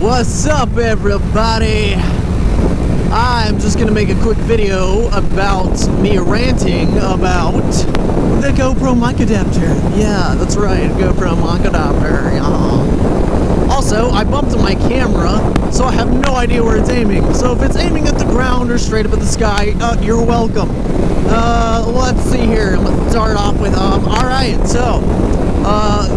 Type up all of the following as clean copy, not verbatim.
What's up, everybody? I'm just gonna make a quick video about me ranting about the GoPro mic adapter. Yeah, that's right, GoPro mic adapter. Yeah. Also, I bumped my camera, so I have no idea where it's aiming. So if it's aiming at the ground or straight up at the sky, you're welcome. Let's see here. Let's start off with alright, so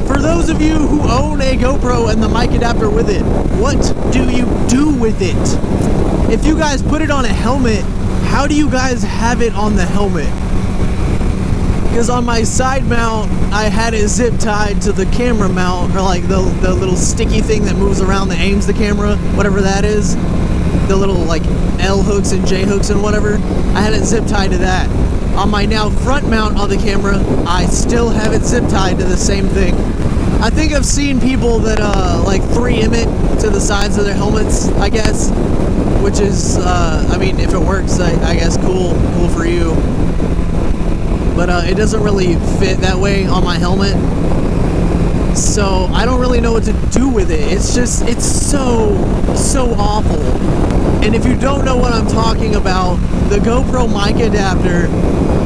for those of you who own a GoPro and the mic adapter with it, what do you do with it? If you guys put it on a helmet, how do you guys have it on the helmet? Because on my side mount, I had it zip tied to the camera mount, or like the little sticky thing that moves around that aims the camera, whatever that is. The little like L hooks and J hooks and whatever. I had it zip tied to that. On my now front mount on the camera, I still have it zip tied to the same thing. I think I've seen people that like 3M it to the sides of their helmets, I guess, which is, I mean, if it works, I guess cool for you. But it doesn't really fit that way on my helmet, so I don't really know what to do with it. It's just, it's so awful. And if you don't know what I'm talking about, the GoPro mic adapter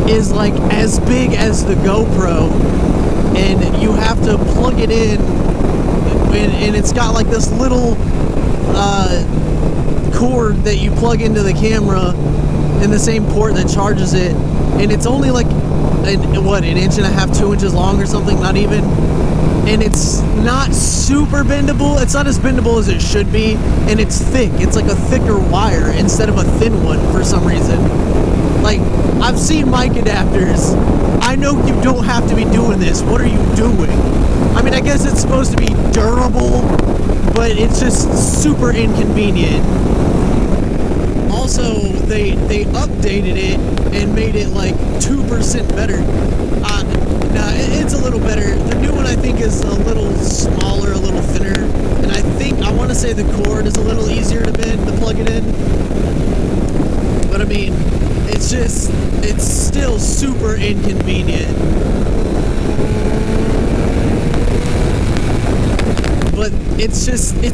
is like as big as the GoPro, and you have to plug it in, and it's got like this little cord that you plug into the camera in the same port that charges it, and it's only like an inch and a half, 2 inches long or something, not even. And it's not super bendable. It's not as bendable as it should be, and it's thick. It's like a thicker wire instead of a thin one for some reason. Like, I've seen mic adapters. I know you don't have to be doing this. What are you doing? I mean, I guess it's supposed to be durable, but it's just super inconvenient. Also, they updated it and made it like 2% better. Nah, it's a little better. The new one I think is a little smaller, a little thinner, and I want to say the cord is a little easier to bend to plug it in. But I mean, it's still super inconvenient. But it's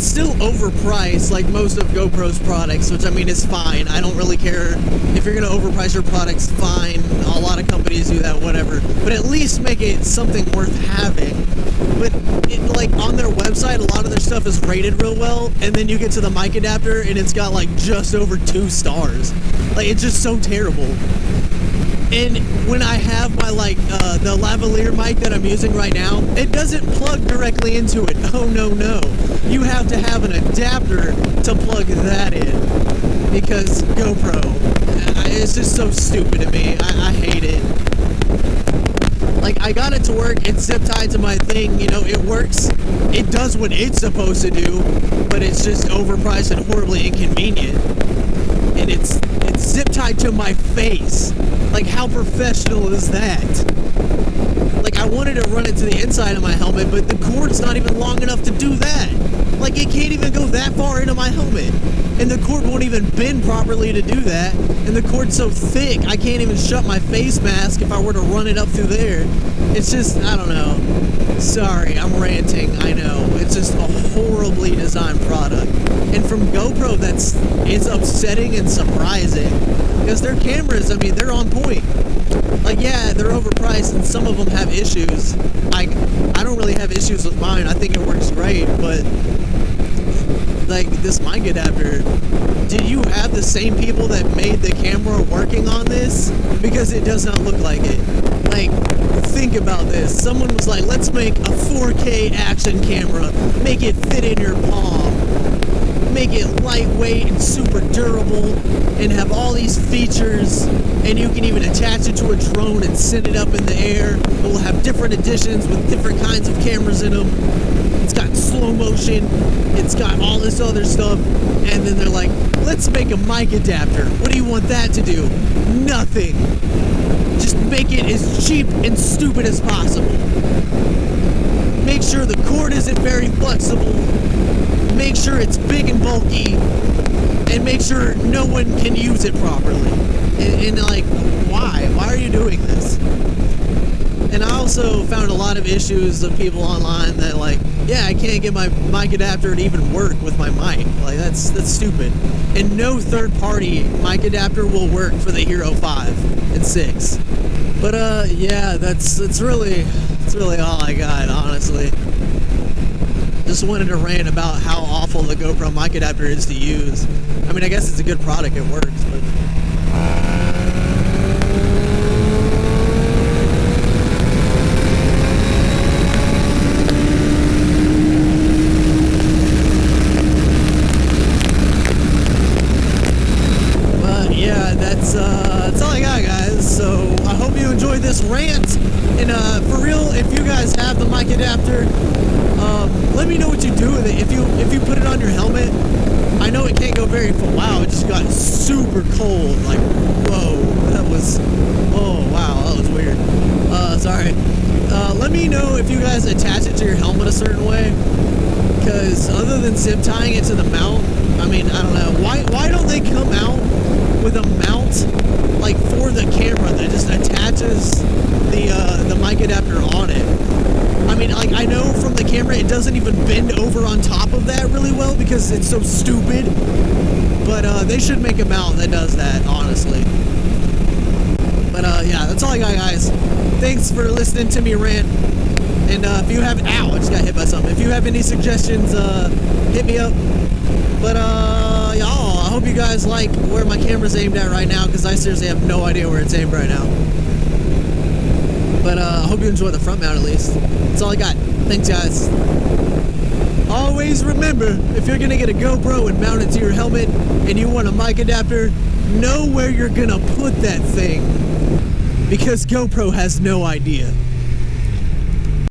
still overpriced, like most of GoPro's products, which I mean is fine. I don't really care if you're gonna overprice your products, fine. A lot of companies do that, whatever. But at least make it something worth having. But like on their website, a lot of their stuff is rated real well, and then you get to the mic adapter and it's got like just over 2 stars. Like, it's just so terrible. And when I have my the lavalier mic that I'm using right now, it doesn't plug directly into it. Oh no. You have to have an adapter to plug that in, because GoPro, it's just so stupid to me. I hate it. Like, I got it to work, it's zip tied to my thing, you know, it works, it does what it's supposed to do, but it's just overpriced and horribly inconvenient. And it's zip tied to my face. Like, how professional is that? Like, I wanted to run it to the inside of my helmet, but the cord's not even long enough to do that. Like, it can't even go that far into my helmet. And the cord won't even bend properly to do that. And the cord's so thick, I can't even shut my face mask if I were to run it up through there. It's just, I don't know. Sorry, I'm ranting, I know. It's just a horribly designed product. And from GoPro, it's upsetting and surprising. Because their cameras, I mean, they're on point. Like, yeah, they're overpriced and some of them have issues. I don't really have issues with mine. I think it works great, but like this mic adapter, did you have the same people that made the camera working on this? Because it does not look like it. Like, think about this. Someone was like, let's make a 4K action camera, make it fit in your palm, make it lightweight and super durable, and have all these features, and you can even attach it to a drone and send it up in the air. It will have different editions with different kinds of cameras in them. It's got slow motion, it's got all this other stuff, and then they're like, let's make a mic adapter. What do you want that to do? Nothing. Just make it as cheap and stupid as possible. Make sure the cord isn't very flexible. Make sure it's big and bulky, and make sure no one can use it properly. And like, why? Why are you doing this? And I also found a lot of issues of people online that like, yeah, I can't get my mic adapter to even work with my mic. Like that's stupid. And no third-party mic adapter will work for the Hero 5 and 6. But yeah, that's really all I got, honestly. Just wanted to rant about how awful the GoPro mic adapter is to use. I mean, I guess it's a good product, it works, but yeah, that's all I got, guys. So I hope you enjoyed this rant. And for real, if you guys have the mic adapter, let me know what you do with it. If you put it on your helmet, I know it can't go very far. Wow, it just got super cold. Like, whoa, oh wow, that was weird. Sorry. Let me know if you guys attach it to your helmet a certain way. Because other than zip tying it to the mount, I mean, I don't know. Why don't they come out with a mount like for the camera that just attaches the mic adapter on it? I mean, like, I know from the camera it doesn't even bend over on top of that really well because it's so stupid. But they should make a mount that does that, honestly. But yeah, that's all I got, guys. Thanks for listening to me rant. And if you have, ow, I just got hit by something. If you have any suggestions, hit me up. But y'all, I hope you guys like where my camera's aimed at right now, because I seriously have no idea where it's aimed right now. But I hope you enjoy the front mount at least. That's all I got. Thanks, guys. Always remember, if you're gonna get a GoPro and mount it to your helmet and you want a mic adapter, know where you're gonna put that thing, because GoPro has no idea.